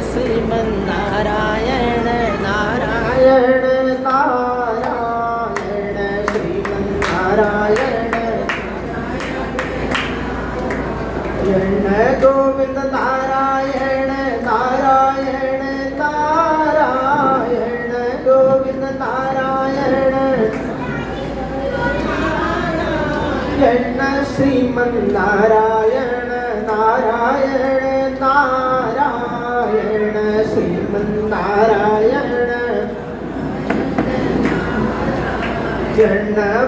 श्रीमन्नारायण नारायण नारायण श्रीमन्नारायण गोविंद नारायण नारायण नारायण गोविंद नारायण श्रीमन्नारायण नारायण नारायण श्रीमन्नारायण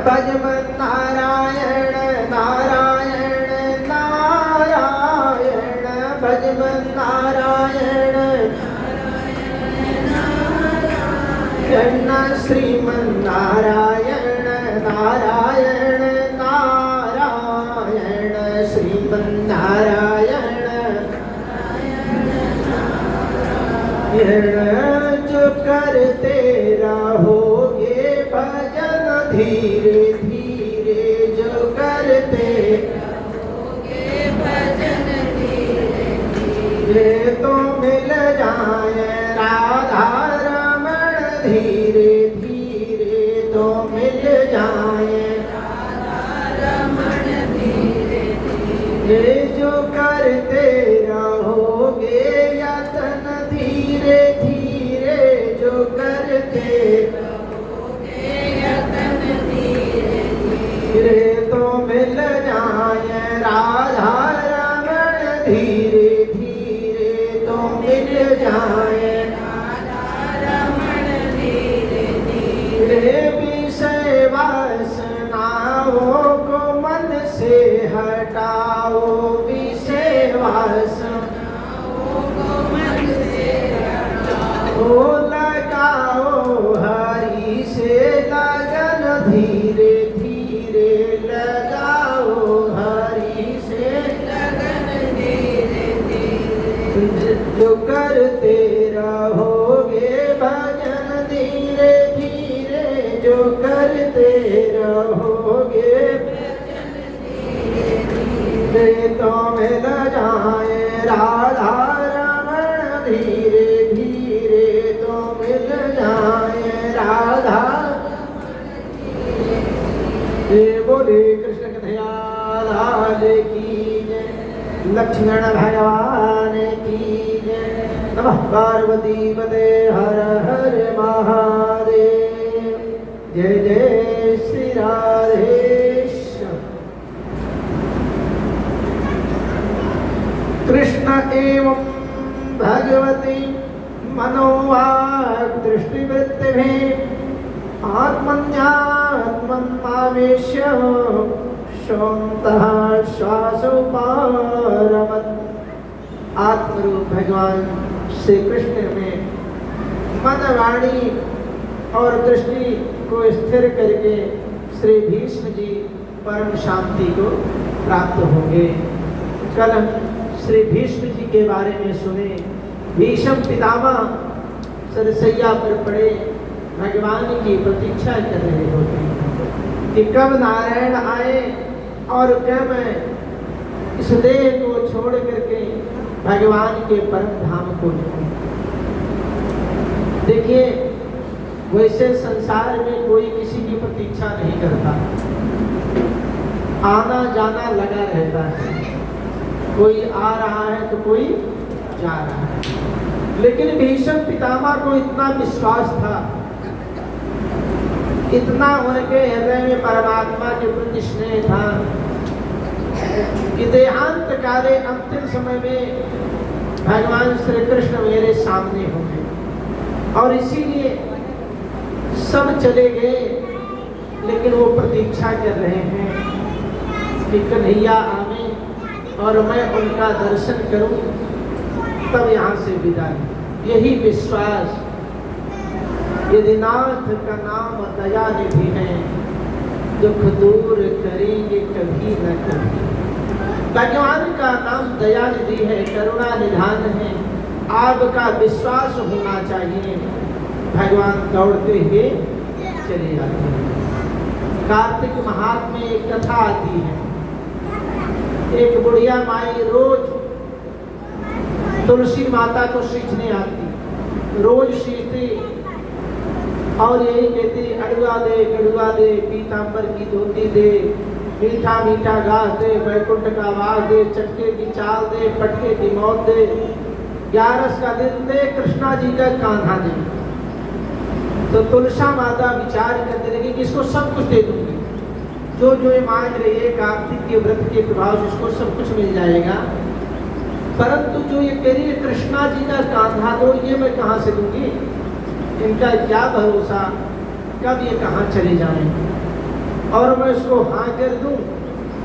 भजमन नारायण नारायण नारायण भजमन नारायण श्रीमन्नारायण नारायण नारायण श्रीमन्नारायण जो करते रहोगे भजन धीरे धीरे जो करते रहोगे भजन धीरे धीरे तो मिल जाए राधा रमण धीरे धीरे तो मिल जाए राधा रमण धीरे धीरे जो करते रहोगे यतन धीरे धीरे जो करते रहोगे यतन धीरे धीरे तो मिल जाए राधा रमण धीरे धीरे तो मिल जाए राधा रमण धीरे धीरे विषय वासनाओं को मन से हटाओ विषय वासनाओं को मन से हटाओ लगाओ हरि से लगन धीरे धीरे लगाओ हरि से लगन धीरे धीरे जो करते रहोगे भजन धीरे धीरे जो करते रहोगे भजन धीरे धीरे तो मिल जाए राधा रमण धीरे धीरे तो मिल जाए राधा बोले कृष्ण कन्हैया लाल की जय लक्ष्मण भगवान की जय नमः पार्वती पते हर हर महादेव जय जय श्री राधेश्वर कृष्ण एवं भगवती मनोवाक् दृष्टिवृत्तिभिः आत्मन्यात्मन्नावेश्य शान्तः श्वासोपारमत् आत्मरूप भगवान श्री कृष्ण में मन वाणी और दृष्टि को स्थिर करके श्री भीष्म जी परम शांति को प्राप्त होंगे। कल हम श्री भीष्म जी के बारे में सुने। भीष्म पितामह सरसैया पर पड़े भगवान की प्रतीक्षा कर रहे होते हैं कि कब नारायण आए और कब इस देह को छोड़ करके भगवान के परम धाम को जाए। देखिए वैसे संसार में कोई किसी की प्रतीक्षा नहीं करता, आना जाना लगा रहता है, कोई आ रहा है तो कोई जा रहा है। लेकिन भीष्म पितामह को इतना विश्वास था, इतना उनके हृदय में परमात्मा के प्रति स्नेह था कि देहांत काले अंतिम समय में भगवान श्री कृष्ण मेरे सामने होंगे और इसीलिए सब चले गए। लेकिन वो प्रतीक्षा कर रहे हैं कि कन्हैया आवे और मैं उनका दर्शन करूं, तब यहाँ से विदा। यही विश्वास, यदि नाथ का नाम दया निधि है, दुख दूर करेंगे कभी न कभी। भगवान का नाम दया निधि है, करुणा निधान है। आपका विश्वास होना चाहिए। भगवान दौड़ते हुए चले जाते हैं। कार्तिक महात्म्य में एक कथा आती है एक बुढ़िया माई रोज तुलसी माता को सींचने आती, रोज सींचती और यही कहती अड़ुआ दे पीताम्बर की धोती दे, मीठा मीठा घास दे, बैकुंठ का वास दे, चटके की चाल दे, पटके की मौत दे, 11 का दिन दे, कृष्णा जी का कान्हा दे। तो तुलसा माता विचार करने लगी कि इसको सब कुछ दे दूंगी, जो जो ये मांग रही है कार्तिक के व्रत के प्रभाव से इसको सब कुछ मिल जाएगा, परंतु जो ये कह रही है कृष्णा जी का कान्हा दो, ये मैं कहाँ से दूंगी, इनका क्या भरोसा, कब ये कहाँ चले जाएं, और मैं उसको हाँ कर दूं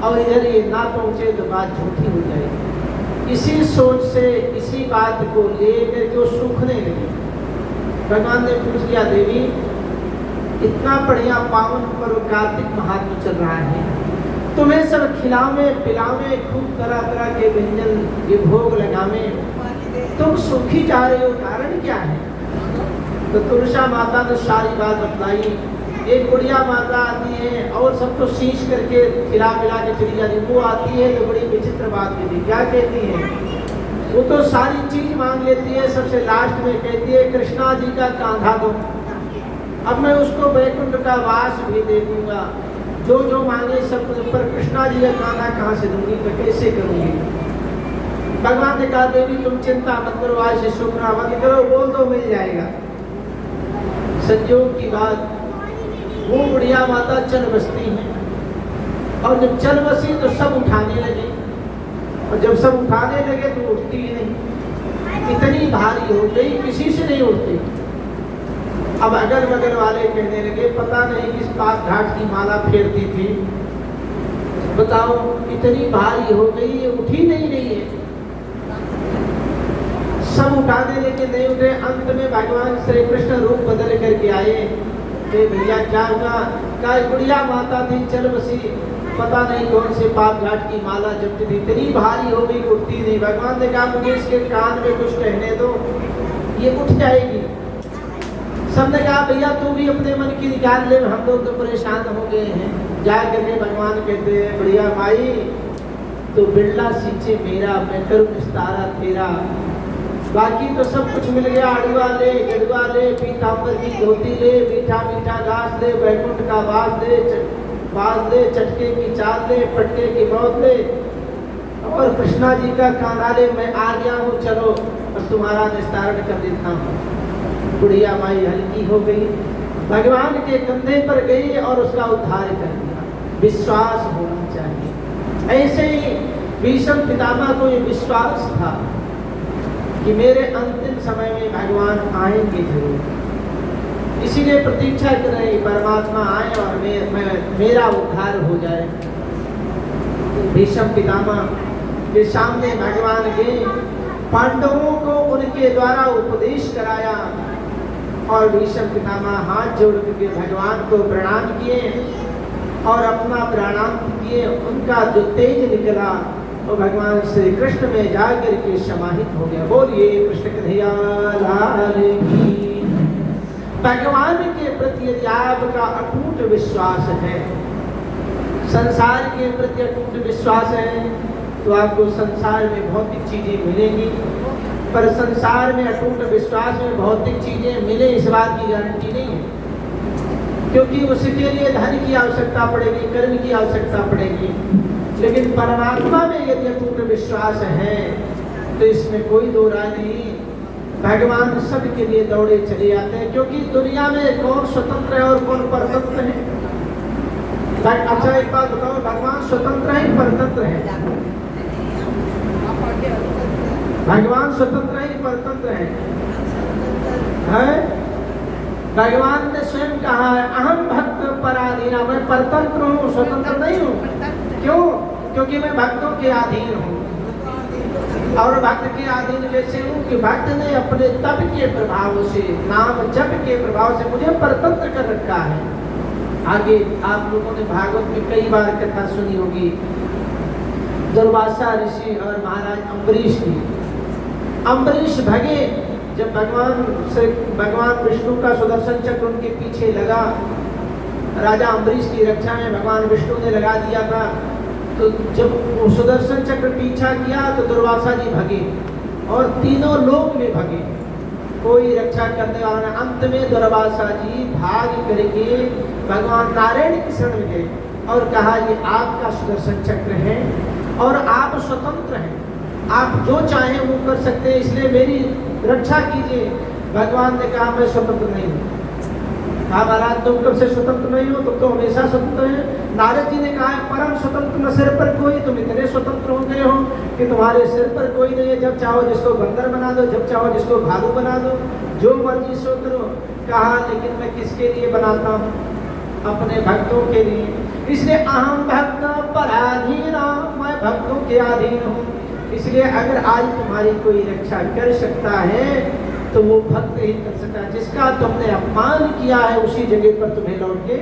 और इधर ये ना पहुंचे तो बात झूठी हो जाएगी। इसी सोच से इसी बात को लेकर के वो सूखने लगे। भगवान ने पूछ लिया, देवी इतना बढ़िया पावन पर्व कार्तिक महात्मा चल रहा है, तुम्हें सब खिलावे पिलावे, खूब तरह तरह के व्यंजन ये भोग लगावे, तुम सूखी जा रहे हो, कारण क्या है? तो तुलसा माता ने सारी बात बताई। एक बुढ़िया माता आती है और सबको सींच करके खिला पिला के चली जाती, वो आती है तो बड़ी विचित्र बात कहती, क्या कहती है? वो तो सारी चीज मांग लेती है, सबसे लास्ट में कहती है कृष्णा जी का कांधा दो, अब मैं उसको बैकुंठ का वास भी दे दूंगा, जो जो मांगे सब, पर कृष्णा जी का कांधा कहाँ से दूंगी, मैं कैसे करूंगी? भगवान ने कहा, देवी तुम चिंता मत करो, आज से शुक्र मत करो, बोल दो मिल जाएगा। संयोग की बात, वो बुढ़िया माता चल बसती है, और जब चल बसी तो सब उठाने लगे, और जब सब उठाने लगे तो उठती ही नहीं, इतनी भारी हो गई किसी से नहीं उठती। अब अगल बगल वाले कहने लगे, पता नहीं किस पास घाट की माला फेरती थी, बताओ इतनी भारी हो गई ये उठी नहीं रही है। सब उठाने लेके नहीं उठे, अंत में भगवान श्री कृष्ण रूप बदल करके आए। भैया क्या हुआ? क्या बुढ़िया माता थी चल बसी, पता नहीं कौन से पाप घाट की माला जपती थी, इतनी भारी हो गई उठती नहीं। भगवान ने कहा, मुझे इसके कान में कुछ कहने दो, ये उठ जाएगी। सबने कहा, भैया तू भी अपने मन की निकाल ले, हम लोग तो परेशान हो गए हैं। जा करके भगवान कहते हैं, बढ़िया भाई तो बिरला सींचे मेरा, मैं करूँ विस्तारा तेरा, बाकी तो सब कुछ मिल गया, अड़ुआ ले गड़ुआ ले, पीताम्बर की धोती ले, मीठा मीठा घास दे, बैकुंठ का वास दे, चटके की चाल दे, पटके की मौत दे, और कृष्णा जी का कान्हा ले, मैं आ गया हूँ, चलो और तुम्हारा निस्तारण कर देता हूँ। बुढ़िया माई हल्की हो गई, भगवान के कंधे पर गई और उसका उद्धार कर दिया। विश्वास होना चाहिए। ऐसे ही भीष्म पितामह को ये विश्वास था कि मेरे अंतिम समय में भगवान आएंगे जरूर, इसीलिए प्रतीक्षा कर रहे परमात्मा आए और मेरा उद्धार हो जाए। भीष्म पितामह के सामने भगवान गए, पांडवों को उनके द्वारा उपदेश कराया, और भीष्म पितामह हाथ जोड़ के भगवान को प्रणाम किए और अपना प्रणाम किए। उनका जो तेज निकला वो भगवान श्री कृष्ण में जाकर के समाहित हो गया। बोलिए कृष्ण कन्हैया लाल की। भगवान के प्रति यदि आपका अटूट विश्वास है, संसार के प्रति अटूट विश्वास है, तो आपको संसार में भौतिक चीजें मिलेंगी, पर संसार में अटूट विश्वास में भौतिक चीजें मिले इस बात की गारंटी नहीं है, क्योंकि उसके लिए धन की आवश्यकता पड़ेगी, कर्म की आवश्यकता पड़ेगी। लेकिन परमात्मा में यदि अटूट विश्वास है तो इसमें कोई दो राय नहीं, भगवान सबके लिए दौड़े चले जाते हैं, क्योंकि दुनिया में कौन स्वतंत्र है और कौन परतंत्र है? अच्छा एक बात बताओ, भगवान स्वतंत्र है परतंत्र है? भगवान स्वतंत्र है परतंत्र है? भगवान ने स्वयं कहा है, अहम भक्त पराधीन, मैं परतंत्र हूँ, स्वतंत्र नहीं हूँ। क्यों? क्योंकि मैं भक्तों के अधीन हूँ। और भक्त के अधीन कैसे हूँ कि भक्त ने अपने तप के प्रभाव से, नाम जप के प्रभाव से मुझे परतंत्र कर रखा है। आगे आप लोगों ने भागवत में कई बार कथा सुनी होगी, दुर्वासा ऋषि और महाराज अम्बरीश की। अम्बरीश भगे जब भगवान विष्णु का सुदर्शन चक्र उनके पीछे लगा, राजा अम्बरीश की रक्षा में भगवान विष्णु ने लगा दिया था, तो जब वो सुदर्शन चक्र पीछा किया तो दुर्वासा जी भगे और तीनों लोक में भगे, कोई रक्षा करने वाला नहीं। अंत में दुर्वासा जी भाग करके भगवान नारायण की शरण में गए और कहा ये आपका सुदर्शन चक्र है और आप स्वतंत्र हैं, आप जो चाहें वो कर सकते हैं, इसलिए मेरी रक्षा कीजिए। भगवान ने कहा मैं स्वतंत्र नहीं हूँ। कहा महाराज तुम कब से स्वतंत्र नहीं हो, तुम तो हमेशा स्वतंत्र हैं। नारद जी ने कहा परम स्वतंत्र न सिर पर कोई, तुम इतने स्वतंत्र हो गए हो कि तुम्हारे सिर पर कोई नहीं है, जब चाहो जिसको बंदर बना दो, जब चाहो जिसको भालू बना दो, जो मर्जी सो करो। कहा लेकिन मैं किसके लिए बनाता हूँ, अपने भक्तों के लिए, इसलिए अहम भक्त पराधीन, मैं भक्तों के अधीन हूँ। इसलिए अगर आज तुम्हारी कोई रक्षा कर सकता है तो वो भक्त ही कर सकता है। जिसका तुमने अपमान किया है उसी जगह पर तुम्हें लौट के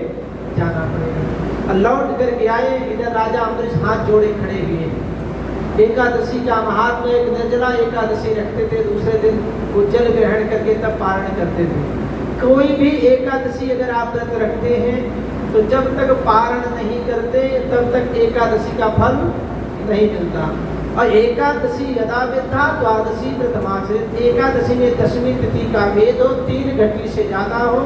जाना पड़ेगा। और लौट करके आए, इधर राजा अम्बरीश हाथ जोड़े खड़े हुए। एकादशी का महात्मा, एक निर्जला एकादशी रखते थे, दूसरे दिन वो जल ग्रहण करके तब पारण करते थे। कोई भी एकादशी अगर आप व्रत रखते हैं तो जब तक पारण नहीं करते तब तक एकादशी का फल नहीं मिलता। और एकादशी यदा विद्या द्वादशी व्रतमाचरित, एकादशी में दशमी तिथि का भेद हो, 3 घटी से ज्यादा हो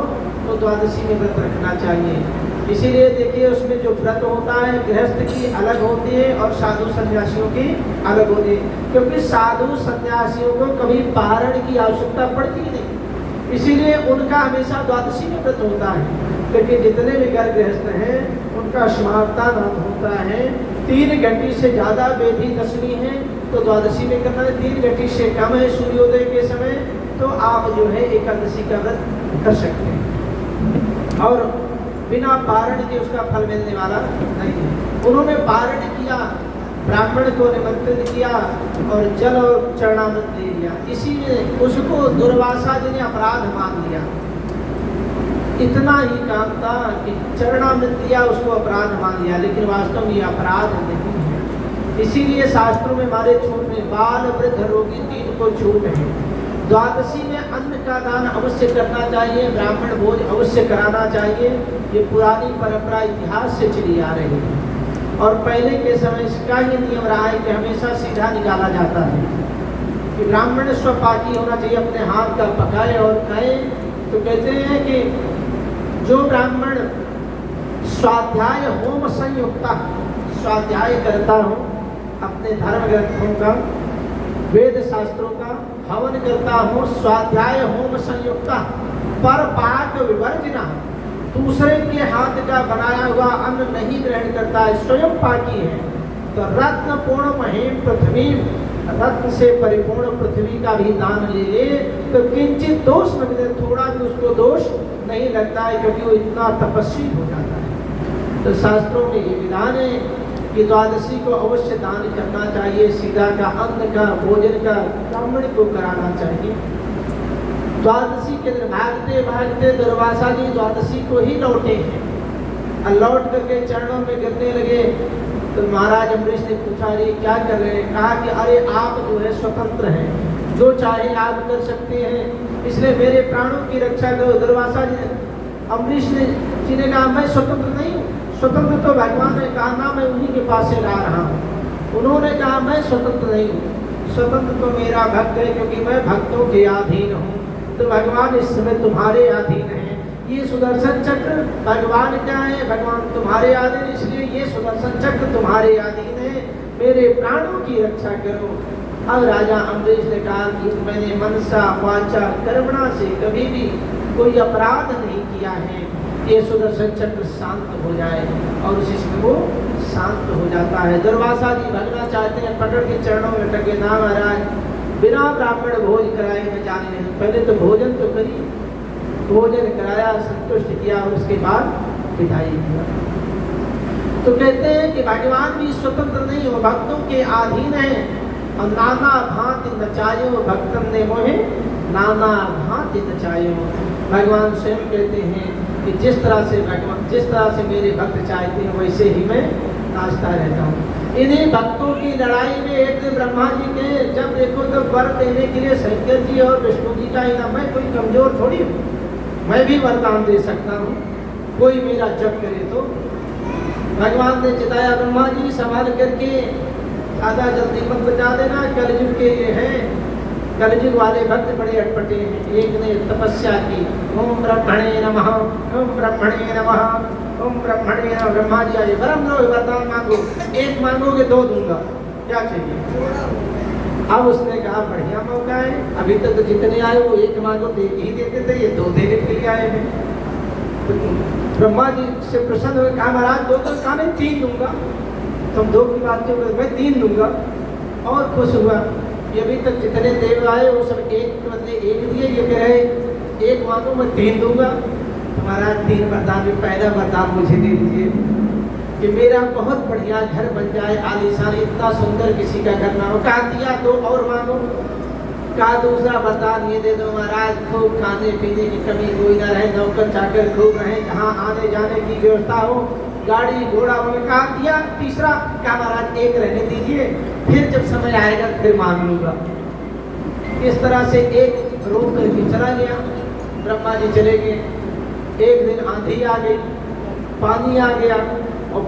तो द्वादशी में व्रत रखना चाहिए। इसीलिए देखिए उसमें जो व्रत होता है गृहस्थ की अलग होती है और साधु सन्यासियों की अलग होती है, क्योंकि साधु सन्यासियों को कभी पारण की आवश्यकता पड़ती नहीं, इसीलिए उनका हमेशा द्वादशी में व्रत होता है। क्योंकि जितने भी घर गृहस्थ हैं उनका समाप्तान होता है 3 घंटी से ज्यादा बेधी दशमी है तो द्वादशी में करना है, 3 घंटी से कम है सूर्योदय के समय तो आप जो है एकादशी का व्रत कर सकते हैं और बिना पारण के उसका फल मिलने वाला नहीं है। उन्होंने पारण किया, ब्राह्मण को निमंत्रित किया और जल और चरणामृत दे दिया, इसी में उसको दुर्वासा जी ने अपराध मान लिया। इतना ही काम था कि चरणामृत दिया उसको अपराध मान लिया, लेकिन वास्तव में ये अपराध नहीं है। इसीलिए शास्त्रों में हमारे छूट में बाल वृद्ध रोगी 3 को छूट है। द्वादशी में अन्न का दान अवश्य करना चाहिए, ब्राह्मण भोज अवश्य कराना चाहिए, ये पुरानी परंपरा इतिहास से चली आ रही है। और पहले के समय इसका ही नियम रहा है कि हमेशा सीधा निकाला जाता है कि ब्राह्मण स्वपाकी होना चाहिए, अपने हाथ का पकाए और खाए। तो कहते हैं कि जो ब्राह्मण स्वाध्याय होम संयुक्त, स्वाध्याय करता हो अपने धर्म ग्रंथों का, वेद शास्त्रों का हवन करता हो, स्वाध्याय होम संयुक्त, पर पाक विवर्जना, दूसरे के हाथ का बनाया हुआ अन्न नहीं ग्रहण करता है, स्वयं पाकी है, तो रत्न पूर्ण महीन पृथ्वी, रत्न से परिपूर्ण पृथ्वी का भी दान ले ले तो किंचित दोष लगते, थोड़ा भी उसको दोष नहीं लगता है, क्योंकि वो इतना तपस्वी हो जाता है। तो शास्त्रों में ये विधान है कि द्वादशी को अवश्य दान करना चाहिए, सीधा का अन्न का भोजन का ब्राह्मण को कराना चाहिए। द्वादशी के दिन भागते भागते दुर्वासा जी द्वादशी को ही लौटे हैं और लौट करके चरणों में गिरने लगे। तो महाराज अम्बरीश ने पूछा अरे क्या कर रहे हैं? कहा कि अरे आप जो है स्वतंत्र हैं, जो चाहे आप कर सकते हैं, इसलिए मेरे प्राणों की रक्षा करो। दुर्वासा जी ने, अम्बरीश जी ने कहा मैं स्वतंत्र नहीं हूँ, स्वतंत्र तो भगवान ने कहा ना, मैं उन्हीं के पास से ला रहा हूँ। उन्होंने कहा मैं स्वतंत्र नहीं हूँ, स्वतंत्र तो मेरा भक्त है क्योंकि मैं भक्तों के अधीन हूँ। तो भगवान इस समय तुम्हारे अधीन है, ये सुदर्शन चक्र भगवान का है, भगवान तुम्हारे अधीन, इसलिए ये सुदर्शन चक्र तुम्हारे अधीन है, मेरे प्राणों की रक्षा करो। अब राजा अम्बरीश ने कहा कि मैंने मनसा वाचा कर्मणा से कभी भी कोई अपराध नहीं किया है, ये सुदर्शन चक्र शांत हो जाए, और उसी समय वो शांत हो जाता है। दुर्वासा जी भगना चाहते हैं, पकड़ के चरणों में लगे, ना महाराज बिना ब्राह्मण भोज कराए मैं जाने नहीं, पहले तो भोजन तो करिए। भोजन कराया, संतुष्ट किया और उसके बाद विदाई किया। तो कहते हैं कि भगवान भी स्वतंत्र नहीं हो, भक्तों के अधीन है, और नाना भांति नचायो भक्तन ने मोहे, नाना भांति नचायो। भगवान स्वयं कहते हैं कि जिस तरह से मेरे भक्त चाहते हैं वैसे ही मैं नाचता रहता हूँ। इन्हीं भक्तों की लड़ाई में एक दिन ब्रह्मा जी के जब देखो तो वर देने के लिए शंकर जी और विष्णु जी का इनाम, मैं कोई कमजोर थोड़ी हूँ, मैं भी वरदान दे सकता हूँ, कोई मेरा जप करे तो। भगवान ने चिताया ब्रह्मा जी संभाल करके ज्यादा जल्दी मत बचा देना, कलयुग के ये हैं, कलयुग वाले भक्त बड़े अटपटे हैं। एक ने तपस्या की, ओम ब्रह्मणे नमः, ओम ब्रह्मणे नमः, ओम ब्रह्मणे नमः। ब्रह्मा जी आए, वरदान मांगो, एक मांगोगे दो दूंगा, क्या चाहिए? अब उसने कहा बढ़िया मौका है, अभी तक तो जितने आए वो एक मांगो तो एक ही देते थे, ये दो देने के लिए आए हैं। ब्रह्मा जी से प्रसन्न हुए, कहा महाराज दो, तो कहा मैं 3 दूंगा, तुम 2 की बात क्यों, मैं 3 दूंगा। और खुश हुआ कि अभी तक जितने देव आए वो सब एक के बदले एक दिए, ये कह रहे एक मांगो मैं 3 दूंगा। महाराज 3 वरदान में पहला वरदान मुझे दे दीजिए कि मेरा बहुत बढ़िया घर बन जाए, आलीशान, इतना सुंदर किसी का घर ना हो। कहा दिया, 2 और मांगो। कहा दूसरा वरदान ये दे दो महाराज, खूब खाने पीने की कमी कोई ना रहे, नौकर चाकर खूब रहे, जहाँ आने जाने की व्यवस्था हो, गाड़ी घोड़ा हो। कहा दिया। तीसरा कहा महाराज एक रहने दीजिए, फिर जब समय आएगा फिर मांग लूंगा। इस तरह से एक रोक करके चला गया। ब्रह्मा जी चले गए। एक दिन आंधी आ गई, पानी आ गया, और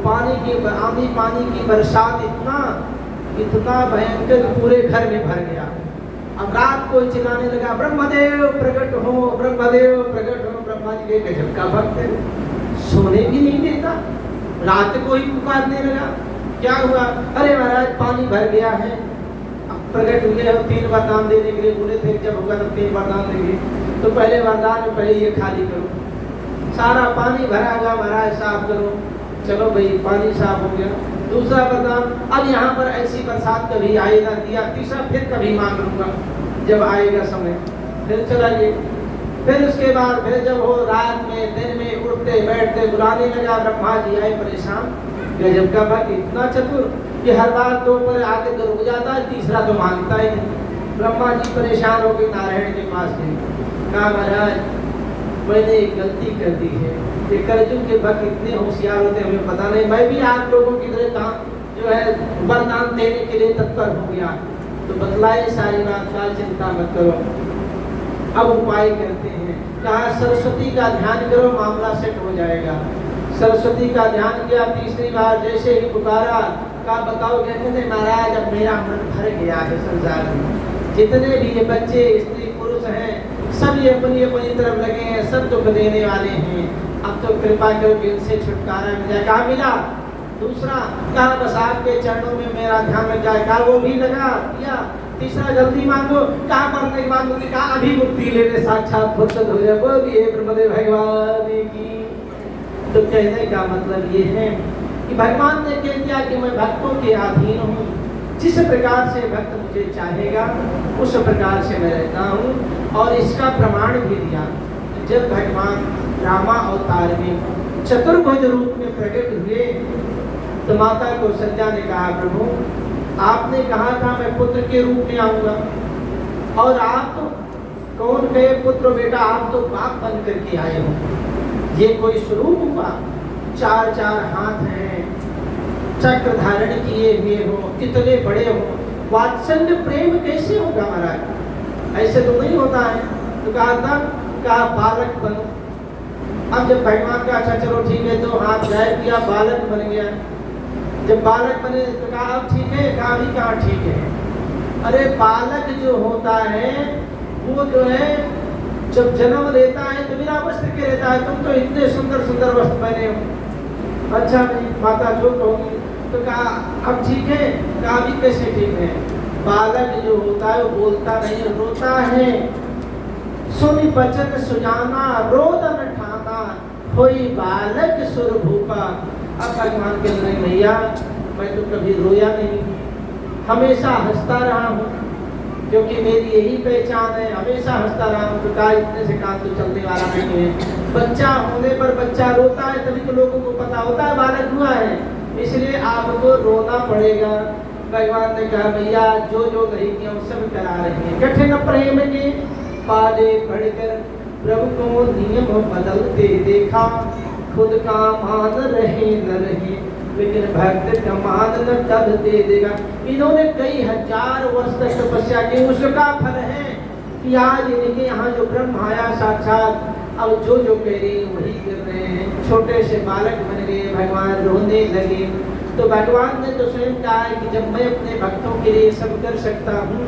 आंधी पानी की बरसात इतना भयंकर पूरे घर में भर गया। अब रात को चिल्लाने लगा, ब्रह्मदेव प्रकट हो, ब्रह्मदेव प्रकट हो। ब्रह्मा जी के गजब का भक्त है, सोने भी नहीं देता, रात को ही पुकारने लगा। क्या हुआ? अरे महाराज पानी भर गया है। अब प्रकट हुए हो, 3 वरदान देने के लिए बोले थे, जब होगा तो 3 वरदान देंगे। तो पहले वरदान में पहले ये खाली करो, सारा पानी भरा गया महाराज, साफ करो। चलो भाई पानी साफ हो गया। दूसरा वरदान, अब यहाँ पर ऐसी बरसात कभी आए ना दिया। तीसरा फिर कभी मांग लूंगा जब आएगा समय। फिर चला गया। फिर उसके बाद फिर जब हो रात में दिन में उठते बैठते बुलाने लगा। ब्रह्मा जी आए परेशान, गजब का भक्त, इतना चतुर कि हर बार 2 पर आके तो रुक जाता है, तीसरा तो मांगता ही नहीं। ब्रह्मा जी परेशान हो गए, नारायण के पास गए। कहा महाराज मैंने एक गलती कर दी है, ये कलयुग के भक्त इतने होशियार होते हमें पता नहीं, मैं भी आप लोगों की तरह जो है वरदान देने के लिए तत्पर हो गया। तो बतलाए सारी बात, का चिंता मत करो, अब उपाय करते हैं। कहा सरस्वती का ध्यान करो, मामला सेट हो जाएगा। सरस्वती का ध्यान किया। तीसरी बार जैसे ही पुकारा, कहा बताओ, कहते थे महाराज अब मेरा मन भर गया है संसार में, जितने भी ये बच्चे स्त्री पुरुष हैं सब ये अपनी अपनी तरफ लगे हैं, सब दुख देने वाले हैं, अब तो कृपा करो कि इनसे छुटकारा मिल जाए। कहा मिला। दूसरा कहा बस आपके चरणों में मेरा ध्यान लग जाए। कहा वो भी लगा दिया। तीसरा जल्दी मांगो। कहा मरने के बाद मुझे कहा अभी मुक्ति लेने साक्षात फुर्सत हो जाए, बोलिए ब्रह्मदेव भगवान की। तो कहने का मतलब ये है कि भगवान ने कह दिया कि मैं भक्तों के अधीन हूँ, जिस प्रकार से भक्त मुझे चाहेगा उस प्रकार से मैं रहता हूँ। और इसका प्रमाण भी दिया, जब भगवान रामा अवतार में चतुर्भुज रूप में प्रकट हुए तो माता कौशल्या ने कहा प्रभु आपने कहा था मैं पुत्र के रूप में आऊंगा, और आप तो कौन गए पुत्र बेटा, आप तो बाप बन करके आए हो। ये कोई स्वरूप हुआ? 4 हाथ हैं, चक्र धारण किए हुए हो, इतने बड़े हो, वात्सल्य प्रेम कैसे होगा महाराज? ऐसे तो नहीं होता है। तो कहा था कहा बालक बनो। अब जब भगवान का अच्छा चलो ठीक है, तो हाथ जाहिर किया, बालक बन गया। जब बालक बने तो कहा अब ठीक है, कहा भी कहा ठीक है। अरे बालक जो होता है वो जो है जब जन्म लेता है तो बिना वस्त्र के रहता है, तुम तो इतने सुंदर सुंदर वस्त्र पहने हो। अच्छा नहीं माता जो कहोगी। तो कहा अब ठीक है, कहा भी कैसे ठीक है? बालक जो होता है वो बोलता नहीं, रोता है। सुनि बचन सुजाना रोदन ठाना, कोई बालक सुर भूपा। अब भगवान के नहीं भैया मैं तो कभी रोया नहीं, हमेशा हंसता रहा हूँ, क्योंकि मेरी यही पहचान है, हमेशा हंसता रहा हूँ। तो कहा इतने से काम तो चलने वाला नहीं है। बच्चा होने पर बच्चा रोता है तभी तो लोगों को पता होता है बालक हुआ है, इसलिए आपको रोना पड़ेगा। भगवान ने कहा भैया जो जो नहीं किया वो सब करा रहे हैं। कठिन प्रेम के पाले पढ़कर प्रभु को नियम बदलते देखा, खुद का मान रहे न रहे, लेकिन भक्त का मान न तब दे देगा। इन्होंने कई हजार वर्ष तक तपस्या की, उसका फल है कि आज इनके यहाँ जो ब्रह्म आया साक्षात अब जो जो कह रही वही कर रहे हैं। छोटे से बालक बन गए, भगवान रोने लगे। तो भगवान ने तो स्वयं कहा है कि जब मैं अपने भक्तों के लिए सब कर सकता हूँ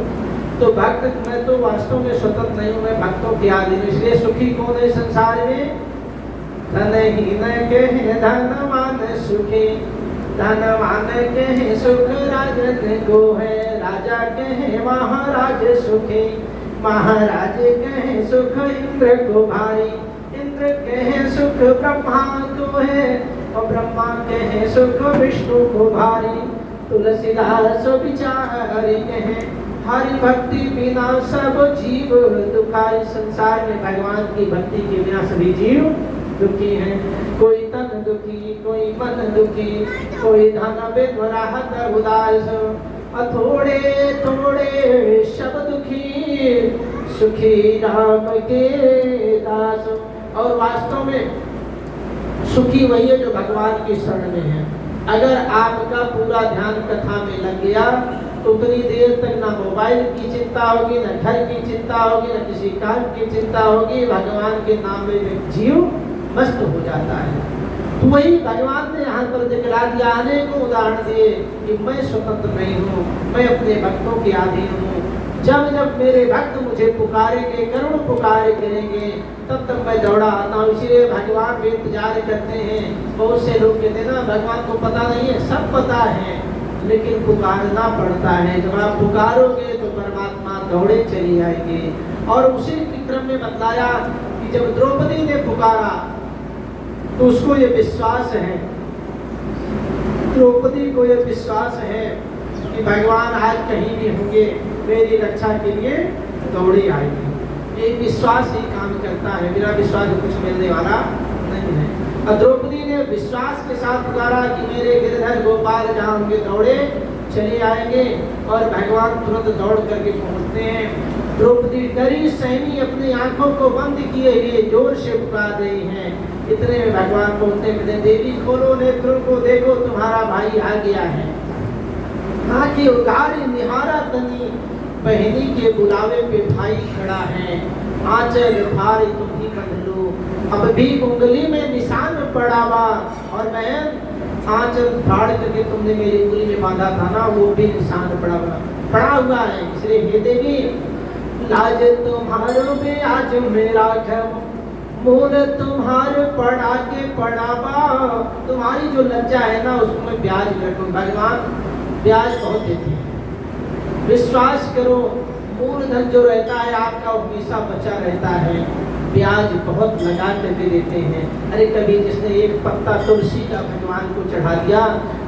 तो भक्त मैं तो वास्तव में स्वतंत्र नहीं हूँ, मैं भक्तों के अधीन। इसलिए सुखी कौन है संसार में? धनहीन कहे धनवान सुखी, धनवान कहे सुख राजन को है, राजा कहे महाराज सुखी, महाराज कहे सुख इंद्र को भाई, इंद्र कहे सुख ब्रह्मा को है, और ब्रह्मा कहे सुख विष्णु को भारी। तुलसीदास विचारी कहे हरि भक्ति बिना सब जीव दुखाई। संसार में भगवान की भक्ति के बिना सभी जीव दुखी हैं। कोई तन दुखी, कोई मन दुखी, कोई धन बिन राहत उदास, थोड़े थोड़े सब दुखी, सुखी राम के दास। और वास्तव में सुखी वही है जो भगवान की शरण में है। अगर आपका पूरा ध्यान कथा में लग गया तो उतनी देर तक ना मोबाइल की चिंता होगी, ना घर की चिंता होगी, ना किसी काम की चिंता होगी। भगवान के नाम में जीव मस्त हो जाता है। तो वही भगवान ने यहाँ पर दिखला दिया, अनेकों उदाहरण दिए कि मैं स्वतंत्र नहीं हूँ, मैं अपने भक्तों के अधीन हूँ। जब जब मेरे भक्त मुझे पुकारेंगे, करुण पुकार करेंगे, तब तब मैं दौड़ा आता हूँ। इसलिए भगवान भी इंतजार करते हैं। बहुत से लोग कहते हैं ना भगवान को पता नहीं है, सब पता है लेकिन पुकारना पड़ता है। जब आप पुकारोगे तो परमात्मा दौड़े चली आएंगे। और उसी क्रम में बतलाया कि जब द्रौपदी ने पुकारा तो उसको ये विश्वास है, द्रौपदी को ये विश्वास है कि भगवान आज कहीं भी होंगे, मेरी रक्षा के लिए दौड़ी आएगी। ये विश्वास ही काम करता है, बिना विश्वास कुछ मिलने वाला नहीं है। और द्रौपदी ने विश्वास के साथ पुकारा कि मेरे गिरधर गोपाल जहाँ होंगे दौड़े चले आएंगे, और भगवान तुरंत दौड़ करके पहुँचते हैं। द्रौपदी डरी सहमी अपनी आंखों को बंद किए हुए जोर से पुकार रही हैं। इतने में भगवान बोलते हैं, देवी खोलो नेत्रों को, देखो तुम्हारा भाई आ गया है। आंखें उगारी निहारा तनी, बहनी के बुलावे पे भाई खड़ा है। आंचल फाड़ तुम ही बंध लो, अब भी उंगली में निशान पड़ा हुआ, और बहन आंचल फाड़ करके तुमने मेरी उंगली में बांधा था ना, वो भी निशान पड़ा हुआ है। इसलिए हे देवी, लाज तुम्हारो में आज मेरा घम, मोल तुम्हारे पड़ा के पड़ावा। तुम्हारी जो लज्जा है ना उसको मैं ब्याज रखूं। भगवान ब्याज बहुत देते हैं, विश्वास करो। मूलधन जो रहता है आपका हमेशा बचा रहता है, ब्याज बहुत लगा करके देते हैं। अरे कभी जिसने एक पत्ता तुलसी का भगवान को चढ़ा दिया,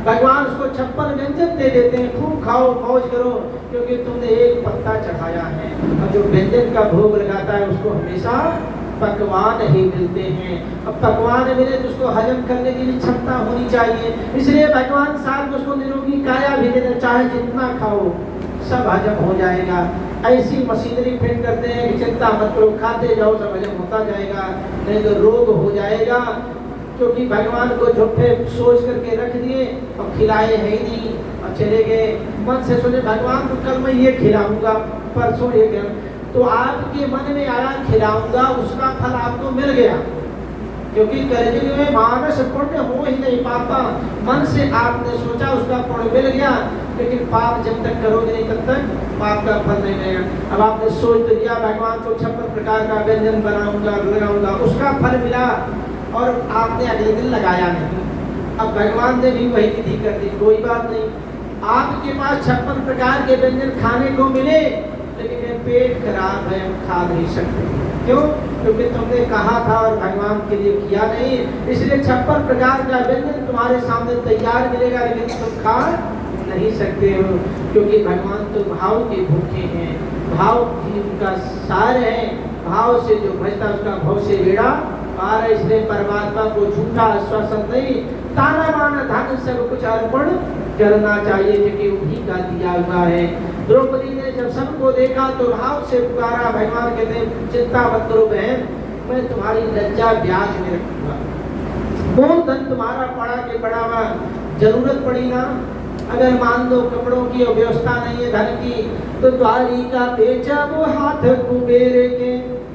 भगवान उसको 56 व्यंजन दे देते हैं, खूब खाओ मौज करो, क्योंकि तुमने एक पत्ता चढ़ाया है। और जो व्यंजन का भोग लगाता है उसको हमेशा पकवान ही मिलते हैं। अब पकवान मिले तो उसको हजम करने की भी क्षमता होनी चाहिए। इसलिए भगवान साल में उसको निरोगी काया भी देना, चाहे जितना खाओ सब हजम हो जाएगा। ऐसी मशीनरी फिट करते हैं कि चिंता मत करो, खाते जाओ सब हजम होता जाएगा, नहीं तो रोग हो जाएगा। क्योंकि भगवान को झूठे सोच करके रख दिए और खिलाए है ही नहीं, और चले गए। मन से सोचे भगवान को कल मैं ये खिलाऊंगा, परसों ये, तो आपके मन में आया खिलाऊंगा, उसका फल आपको मिल गया। क्योंकि कलयुग में मानस पुण्य हो ही नहीं पाता। मन से आपने सोचा उसका पुण्य मिल गया, लेकिन पाप जब तक करोगे नहीं तब तक पाप का फल नहीं मिलेगा। अब आपने सोच तो लिया भगवान को 56 प्रकार का व्यंजन बनाऊंगा लगाऊंगा, उसका फल मिला और आपने अगले दिन लगाया नहीं। अब भगवान ने भी वही विधि कर दी, कोई बात नहीं, आपके पास 56 प्रकार के व्यंजन खाने को मिले, लेकिन पेट खराब है, हम खा नहीं सकते। क्यों? क्योंकि तुमने कहा था और भगवान के लिए किया नहीं। इसलिए 56 प्रकार का व्यंजन तुम्हारे सामने तैयार मिलेगा, लेकिन तुम खा नहीं सकते हो। क्योंकि भगवान तो भाव के भूखे हैं, भाव ही उनका सार है। भाव से जो भजता उसका भाव से बेड़ा पार है। इसलिए परमात्मा को झूठा आश्वासन नहीं, ताना माना धन सब कुछ अर्पण करना चाहिए, क्योंकि उन्हीं का दिया हुआ है। द्रौपदी ने जब सबको देखा तो भाव से पुकारा। भगवान कहते हैं चिंता मत करो बहन, मैं तुम्हारी लज्जा ब्याज में रखूंगा। मूल धन तुम्हारा पड़ा के पड़ा हुआ, जरूरत पड़ी ना, अगर मान लो कपड़ों की व्यवस्था नहीं है धन की, तो द्वारिका बेचा वो हाथ कुबेर के,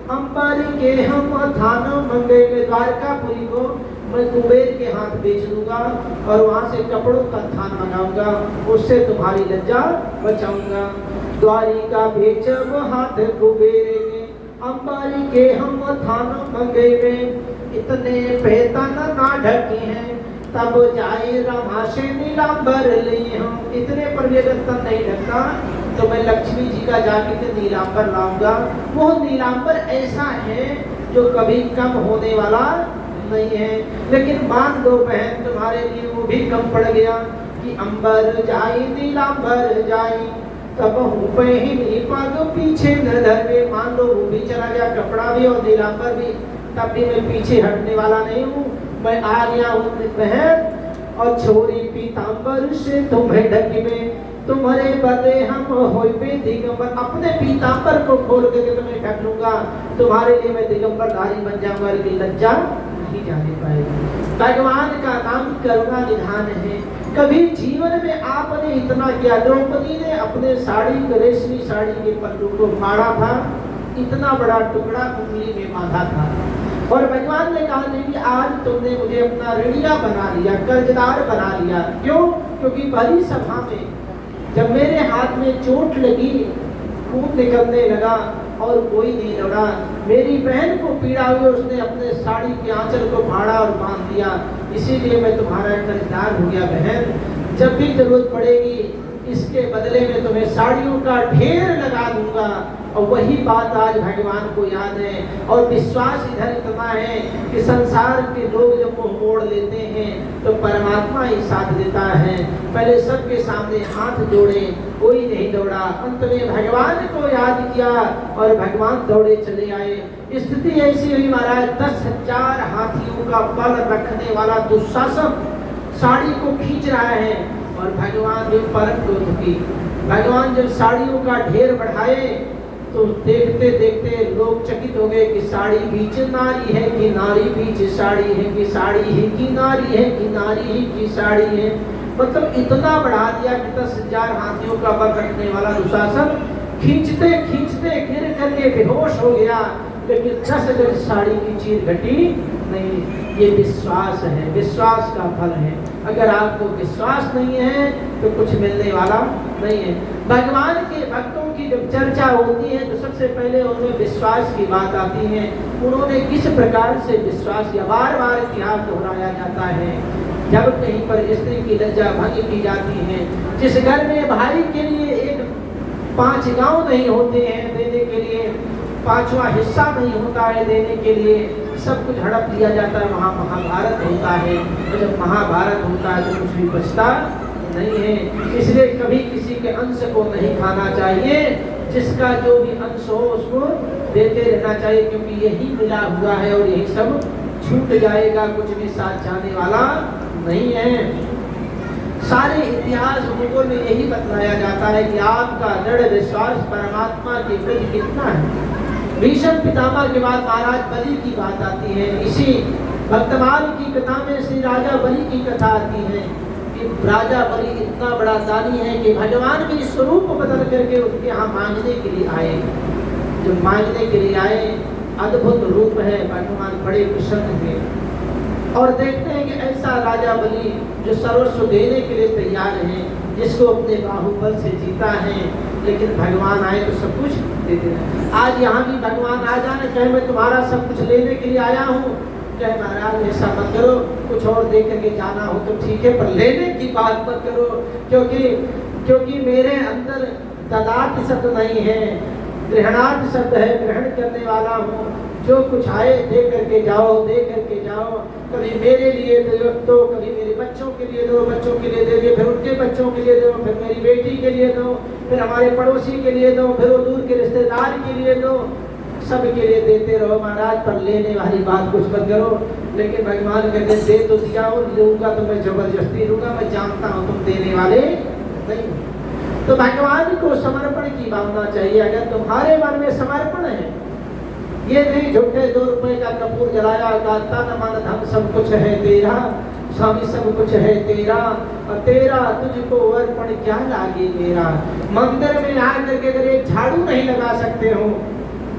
अंबारी के हम थाना मंगे में द्वारकापुरी को मैं कुबेर के हाथ बेच दूंगा और वहां से कपड़ों का थान मंगाऊंगा, उससे तुम्हारी लज्जा बचाऊंगा। द्वारिका बेच वो हाथ कुबेर ने, अंबारी के हम थान मंगे में इतने पेतन ना ढके हैं, तब जाए रमा से नीलांबर ले हम। इतने पर भी अगर तन नहीं ढकता तो मैं लक्ष्मी जी का जाके के नीलांबर लाऊंगा। वो नीलांबर ऐसा है जो कभी कम होने वाला नहीं है। लेकिन मान लो बहन तुम्हारे लिए वो भी कम पड़ गया कि अंबर जाई नीलांबर जाई तब हूँ पहनी पग पीछे न धरवे। मान लो वो भी चला गया, कपड़ा भी और नीलांबर भी, तब भी मैं पीछे हटने वाला नहीं हूँ। मैं आ गया हूँ बहन और छोरी पीतांबर से तुम्हें ढकवे, तुम्हारे बदे हम होइबे दिगंबर। अपने पीतांबर को खोल के तुम्हें ढक लूंगा, तुम्हारे लिए मैं दिगंबर धारी बन जाऊंगा, लेकिन लज्जा नहीं जाने पाएगी। भगवान का नाम करुणा निधान है। कभी जीवन में आपने इतना किया, द्रौपदी ने अपने साड़ी रेशमी साड़ी के पल्लू को फाड़ा था, इतना बड़ा टुकड़ा उंगली में बांधा था और भगवान ने कहा नहीं कि आज तुमने मुझे अपना ऋणिया बना लिया, कर्जदार बना लिया। क्यों? क्योंकि बड़ी सभा में जब मेरे हाथ में चोट लगी, खून निकलने लगा और कोई नहीं लड़ा, मेरी बहन को पीड़ा हुई, उसने अपने साड़ी के आंचल को फाड़ा और बांध दिया, इसीलिए मैं तुम्हारा कर्जदार हो गया। बहन जब भी जरूरत पड़ेगी इसके बदले में तुम्हें साड़ियों का ढेर लगा दूंगा। और वही बात आज भगवान को याद है और विश्वास इधर इतना है कि संसार के लोग जब मुंह मोड़ लेते हैं तो परमात्मा ही साथ देता है। पहले सबके सामने हाथ जोड़े, कोई नहीं दौड़ा, अंत में भगवान को याद किया और भगवान दौड़े चले आए। स्थिति ऐसी हुई महाराज, 10,000 हाथियों का बल रखने वाला दुशासन साड़ी को खींच रहा है और भगवान जो परम क्रोध की, भगवान जब साड़ियों का ढेर बढ़ाए तो देखते देखते लोग चकित हो गए कि साड़ी बीच नारी है कि नारी बीच साड़ी है कि साड़ी ही की नारी है कि नारी ही की साड़ी है। मतलब इतना बढ़ा दिया कि 10,000 हाथियों का बल रखने वाला दुशासन खींचते खींचते गिर करके बेहोश हो गया, लेकिन 10 गज साड़ी की चीर घटी नहीं। ये विश्वास है, विश्वास का फल है। अगर आपको विश्वास नहीं है तो कुछ मिलने वाला नहीं है। भगवान के भक्तों की जब चर्चा होती है तो सबसे पहले उनमें विश्वास की बात आती है। उन्होंने किस प्रकार से विश्वास किया, बार बार इतिहास दोहराया जाता है। जब कहीं पर स्त्री की लज्जा भंग की जाती है, जिस घर में भाई के लिए एक 5 गांव नहीं होते हैं देने के लिए, 5वां हिस्सा नहीं होता है देने के लिए, सब कुछ हड़प लिया जाता है, वहाँ महाभारत होता है। और जब महाभारत होता है तो कुछ भी बचता नहीं है। इसलिए कभी किसी के अंश को नहीं खाना चाहिए, जिसका जो भी अंश हो उसको देते रहना चाहिए, क्योंकि यही मिला हुआ है और यही सब छूट जाएगा, कुछ भी साथ जाने वाला नहीं है। सारे इतिहास भूगोल में यही बतलाया जाता है कि आपका दृढ़ विश्वास परमात्मा के प्रति कितना है। भीष्म पितामह के बाद महाराज बलि की बात आती है। इसी भक्तमाल की कथा में श्री राजा बलि की कथा आती है कि राजा बलि इतना बड़ा दानी है कि भगवान के स्वरूप बदल करके उसके यहाँ मांगने के लिए आए। जब मांगने के लिए आए, अद्भुत रूप है, भगवान बड़े प्रसन्न थे और देखते हैं कि ऐसा राजा बलि जो सर्वस्व देने के लिए तैयार है, जिसको अपने बाहुबल से जीता है, लेकिन भगवान आए तो सब कुछ देते हैं। आज यहाँ भी भगवान आ जाए, कहे मैं तुम्हारा सब कुछ लेने के लिए आया हूँ, कहे महाराज ऐसा मत करो, कुछ और दे करके जाना हो तो ठीक है, पर लेने की बात मत करो, क्योंकि मेरे अंदर ददात शब्द नहीं है, ग्रहणार्थ शब्द है, ग्रहण करने वाला हूँ। जो कुछ आए दे करके जाओ, दे करके जाओ। कभी मेरे लिए दो, कभी मेरे बच्चों के लिए दो, बच्चों के लिए दे दिए, फिर उनके बच्चों के लिए दो, फिर मेरी बेटी के लिए दो, फिर हमारे पड़ोसी के लिए दो, फिर वो दूर के रिश्तेदार के लिए दो, सबके लिए देते रहो महाराज, पर लेने वाली बात कुछ मत करो। लेकिन भगवान कहते दे तो दिया हो, लूंगा तो मैं जबरदस्ती लूंगा, मैं जानता हूँ तुम देने वाले नहीं। तो भगवान को समर्पण की भावना चाहिए। अगर तुम्हारे मन में समर्पण है, ये नहीं झूठे 2 रुपए का कपूर जलाया, तन मन धन सब कुछ है तेरा, स्वामी सब कुछ है तेरा, और तेरा तुझको अर्पण क्या लागे मेरा। मंदिर में आकर के अगर एक झाड़ू नहीं लगा सकते हो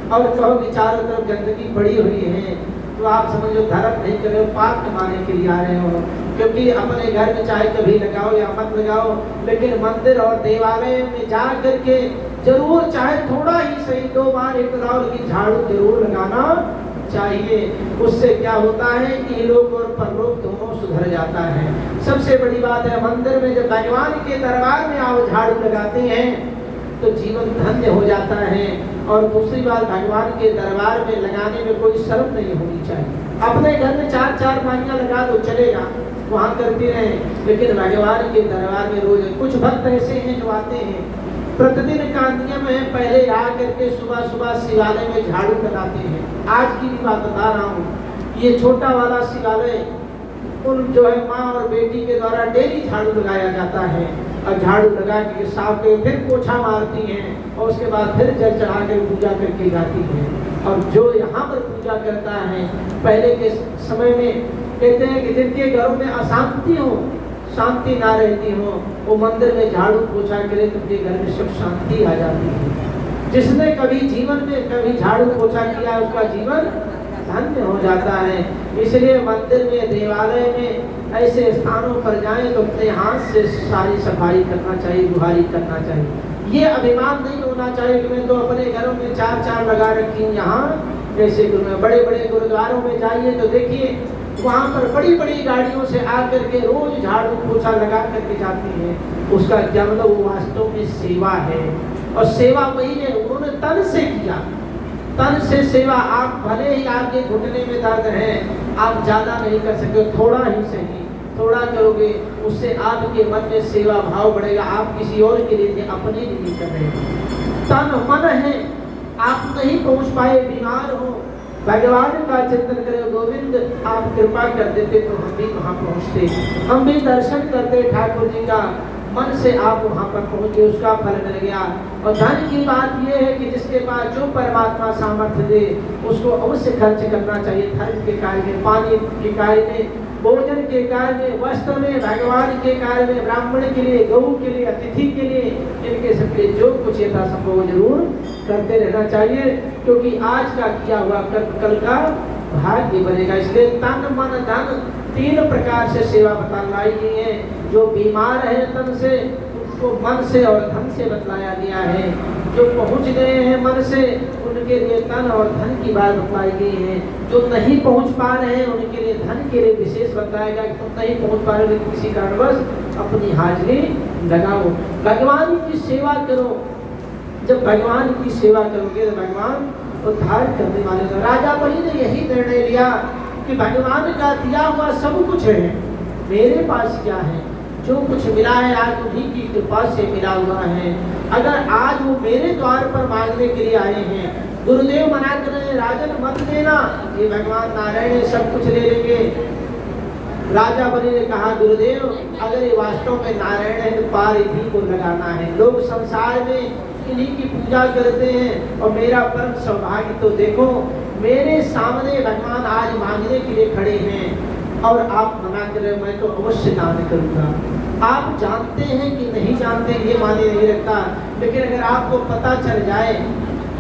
और कहो कि चारों तरफ गंदगी पड़ी हुई है, तो आप समझो धर्म नहीं कर रहे हो, पाप कमाने के लिए आ रहे हो। क्योंकि अपने घर में चाहे कभी लगाओ या मत लगाओ, लेकिन मंदिर और देवालय में जा करके जरूर चाहे थोड़ा ही सही 2 बार 1 राउंड की झाड़ू जरूर लगाना चाहिए। उससे क्या होता है कि इहलोक और परलोक दोनों सुधर जाता है। सबसे बड़ी बात है, मंदिर में जब भगवान के दरबार में आओ झाड़ू लगाते हैं तो जीवन धन्य हो जाता है। और दूसरी बात, भगवान के दरबार में लगाने में कोई शर्म नहीं होनी चाहिए। अपने घर में 4-4 पानियां लगा दो चलेगा, वहां करते रहें, लेकिन भगवान के दरबार में रोज कुछ भक्त ऐसे हैं जो आते हैं प्रतिदिन का नियम है, पहले आ करके सुबह सुबह शिवालय में झाड़ू लगाते हैं। आज की भी बात बता रहा हूँ, ये छोटा वाला शिवालय उन जो है माँ और बेटी के द्वारा डेली झाड़ू लगाया जाता है, और झाड़ू लगा के साफ के फिर पोछा मारती हैं, और उसके बाद फिर जल चढ़ा कर पूजा करके जाती हैं। और जो यहाँ पर पूजा करता है, पहले के समय में कहते हैं कि जिनके घरों में अशांति हो, शांति ना रहती हो, वो मंदिर में झाड़ू पोछा करे तो उनके घर में सुख शांति आ जाती है। जिसने कभी जीवन में कभी झाड़ू पोछा किया, उसका जीवन धन्य हो जाता है। इसलिए मंदिर में, देवालय में, ऐसे स्थानों पर जाएं तो अपने हाथ से सारी सफाई करना चाहिए, गुहारी करना चाहिए। ये अभिमान नहीं होना चाहिए कि मैं तो अपने घरों में 4-4 लगा रखी हूँ। यहाँ जैसे बड़े बड़े गुरुद्वारों में जाइए तो देखिए वहाँ पर बड़ी बड़ी गाड़ियों से आकर के रोज झाड़ू पोछा लगा करके जाती है। उसका क्या मतलब, वो वास्तव में सेवा है। और सेवा वही है, उन्होंने तन से किया, तन से सेवा। आप भले ही आपके घुटने में दर्द है, आप ज्यादा नहीं कर सकते, थोड़ा ही सही, थोड़ा करोगे, उससे आपके मन में सेवा भाव बढ़ेगा। आप किसी और के लिए, अपने लिए नहीं कर रहे। तन मन है, आप नहीं पहुंच पाए, बीमार हो, भगवान का चिंतन करें, गोविंद आप कृपा कर देते तो हम भी वहाँ पहुँचते, हम भी दर्शन करते ठाकुर जी का, मन से आप वहाँ पर पहुँचे, उसका फल मिल गया। और धन की बात यह है कि जिसके पास जो परमात्मा सामर्थ्य दे उसको अवश्य खर्च करना चाहिए। धर्म के कार्य में, पानी के कार्य में, भोजन के कार्य में, वस्त्र में, भगवान के कार्य में, ब्राह्मण के लिए, गऊ के लिए, अतिथि के लिए, इनके सबके जो कुछ यथासंभव जरूर करते रहना चाहिए। क्योंकि आज का किया हुआ कल का भाग्य बनेगा। इसलिए तन मन धन 3 प्रकार से सेवा बतलाई गई है। जो बीमार है तन से, उसको मन से और धन से बतलाया गया है। जो पहुंच गए हैं मन से, उनके लिए तन और धन की बात बतलाई गई है। जो नहीं पहुंच पा रहे हैं उनके लिए धन के लिए विशेष बताएगा कि तुम नहीं पहुंच पा रहे, किसी कारणवश अपनी हाजिरी लगाओ, भगवान की सेवा करो। जब भगवान की सेवा करोगे तो भगवान उद्धार करने वाले हो। राजा बलि ने यही निर्णय लिया कि भगवान का दिया हुआ सब कुछ है, मेरे पास क्या है, जो कुछ मिला है आज उन्हीं की कृपा से मिला हुआ है। अगर आज वो मेरे द्वार पर मांगने के लिए आए हैं, गुरुदेव मना कर रहे हैं राजन मत देना, ये भगवान नारायण सब कुछ ले लेंगे। राजा बलि ने कहा गुरुदेव अगर ये वास्तव में नारायण है तो पार इन्हीं को लगाना है। लोग संसार में इन्हीं की पूजा करते हैं और मेरा परम सौभाग्य तो देखो, मेरे सामने भगवान आज मांगने के लिए खड़े हैं और आप मना कर रहे हो, मैं तो अवश्य दान करूंगा। आप जानते हैं कि नहीं जानते ये माने नहीं रखता, लेकिन अगर आपको पता चल जाए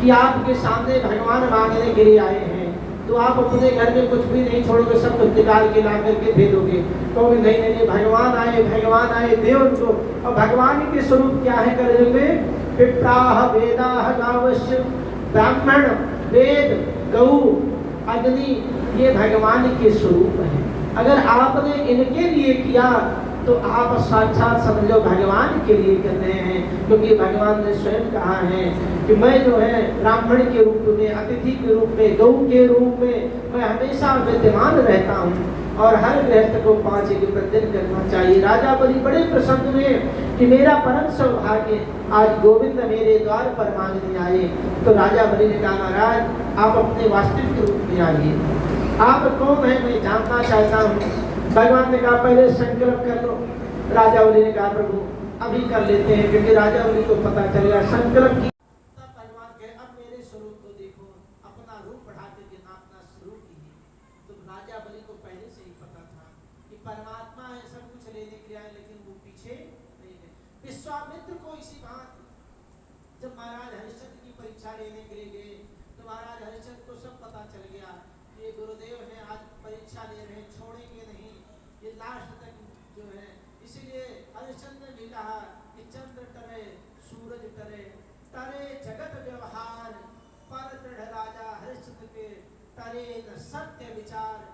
कि आपके सामने भगवान मांगने के लिए आए हैं तो आप अपने घर में कुछ भी नहीं छोड़ोगे, सब कुछ निकाल के ला करके दे दोगे। तो नहीं नहीं भगवान आए देव उनको। और भगवान के स्वरूप क्या है कलयुग में, विप्राह वेदाह गावश्य, ब्राह्मण, वेद, गऊ, अग्नि, ये भगवान के स्वरूप है। अगर आपने इनके लिए किया तो आप साक्षात समझो भगवान के लिए कर रहे हैं। क्योंकि भगवान ने स्वयं कहा है कि मैं जो है ब्राह्मण के रूप में, अतिथि के रूप में, गऊ के रूप में मैं हमेशा विद्यमान रहता हूँ। और हर गृहस्थ को 5 यज्ञ प्रतिदिन करना चाहिए। राजा बलि बड़े प्रसन्न हुए कि मेरा परम सौभाग्य आज गोविंद मेरे द्वार पर मांगने आए। तो राजा बलि ने कहा महाराज आप अपने वास्तविक रूप में आइए, आप कौन है मैं जानना चाहता हूँ। भगवान ने कहा पहले संकल्प कर लो। राजा बलि ने कहा प्रभु अभी कर लेते हैं, क्योंकि राजा बलि को पता चलेगा संकल्प की। तब भगवान कहे अब मेरे स्वरूप को देखो, अपना रूप बढ़ा करके अपना स्वरूप कीजिए। तो राजा बलि को पहले से ही पता था कि परमात्मा है, सब कुछ लेने के लिए आए, लेकिन वो पीछे नहीं गए। विश्वामित्र को इसी बात, जब महाराज हरिश्चंद्र की परीक्षा लेने के लिए गए तो महाराज हरिश्चंद्र को सब पता चल गया कि ये गुरुदेव हैं, आज परीक्षा ले रहे हैं, छोड़ेंगे नहीं, ये लास्ट तक जो है। इसीलिए हरिश्चंद्र ने भी कहा कि चंद्र टरे सूरज टरे, टरे जगत व्यवहार, पर दृढ़ राजा हरिश्चंद्र के टरे न सत्य विचार।